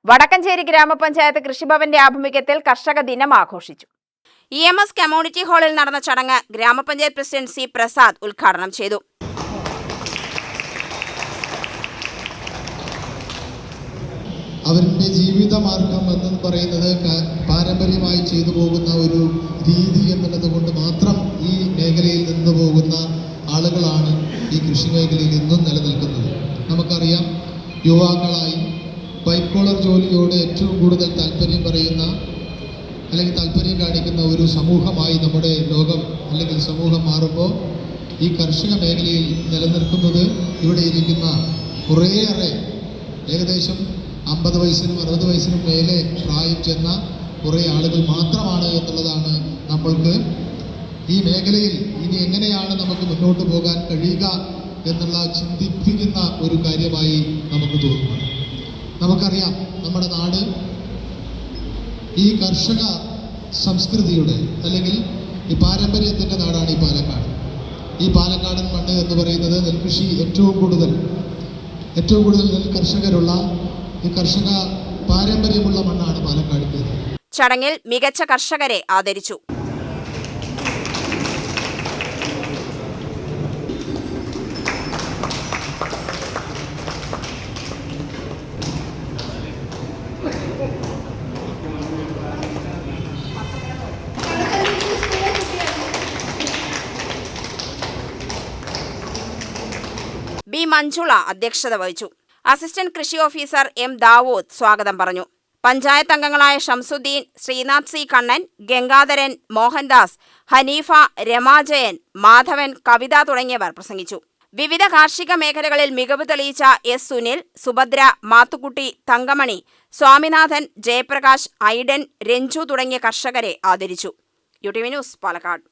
വടക്കഞ്ചേരി ഗ്രാമപഞ്ചായത്ത് കൃഷിഭവന്റെ ആഭിമുഖ്യത്തിൽ കർഷക ദിനം ആഘോഷിച്ചു. EMS കമ്മ്യൂണിറ്റി ഹാളിൽ നടന്ന ചടങ്ങ് ഗ്രാമപഞ്ചായത്ത് പ്രസിഡന്റ് സി പ്രസാദ് ഉദ്ഘാടനം ചെയ്തു. അവരുടെ ജീവിതമാർഗം എന്ന് പറയുന്നത് പാരമ്പര്യമായി ചെയ്തു പോകുന്ന ഒരു രീതി എന്നുള്ളത് കൊണ്ട് മാത്രം ഈ മേഖലയിൽ നിന്ന് പോകുന്ന ആളുകളാണ് ഈ കൃഷി മേഖലയിൽ ഇന്നും നിലനിൽക്കുന്നത്. നമുക്കറിയാം, യുവാക്കളായി വൈറ്റ് കോളർ ജോലിയോട് ഏറ്റവും കൂടുതൽ താല്പര്യം പറയുന്ന അല്ലെങ്കിൽ താല്പര്യം കാണിക്കുന്ന ഒരു സമൂഹമായി നമ്മുടെ ലോകം അല്ലെങ്കിൽ സമൂഹം മാറുമ്പോൾ ഈ കർഷക മേഖലയിൽ നിലനിൽക്കുന്നത് ഇവിടെ ഇരിക്കുന്ന കുറേയേറെ ഏകദേശം 50 വയസ്സിനും 60 വയസ്സിനും മേലെ പ്രായം ചെന്ന കുറേ ആളുകൾ മാത്രമാണ് എന്നുള്ളതാണ് നമ്മൾക്ക് ഈ മേഖലയിൽ ഇനി എങ്ങനെയാണ് നമുക്ക് മുന്നോട്ട് പോകാൻ കഴിയുക എന്നുള്ള ചിന്തിപ്പിക്കുന്ന ഒരു കാര്യമായി നമുക്ക് തോന്നുന്നു. നമുക്കറിയാം, നമ്മുടെ നാട് ഈ കർഷക സംസ്കൃതിയുടെ അല്ലെങ്കിൽ ഈ പാരമ്പര്യത്തിൻ്റെ നാടാണ് ഈ പാലക്കാട്. ഈ പാലക്കാടൻ മണ്ണ് എന്ന് പറയുന്നത് നെൽകൃഷി ഏറ്റവും കൂടുതൽ നെൽ കർഷകരുള്ള ഈ കർഷക പാരമ്പര്യമുള്ള മണ്ണാണ് പാലക്കാടിൻ്റേത്. ചടങ്ങിൽ മികച്ച കർഷകരെ ആദരിച്ചു. ബി മഞ്ജുള അധ്യക്ഷത വഹിച്ചു. അസിസ്റ്റന്റ് കൃഷി ഓഫീസർ എം ദാവൂദ് സ്വാഗതം പറഞ്ഞു. പഞ്ചായത്ത് അംഗങ്ങളായ ഷംസുദ്ദീൻ, ശ്രീനാഥ് സി കണ്ണൻ, ഗംഗാധരൻ, മോഹൻദാസ്, ഹനീഫ, രമാജയൻ, മാധവൻ, കവിത തുടങ്ങിയവർ പ്രസംഗിച്ചു. വിവിധ കാർഷിക മേഖലകളിൽ മികവ് തെളിയിച്ച എസ് സുനിൽ, സുഭദ്ര, മാത്തുക്കുട്ടി, തങ്കമണി, സ്വാമിനാഥൻ, ജയപ്രകാശ്, ഐഡൻ, രഞ്ജു തുടങ്ങിയ കർഷകരെ ആദരിച്ചു. UTV news, Palakkad.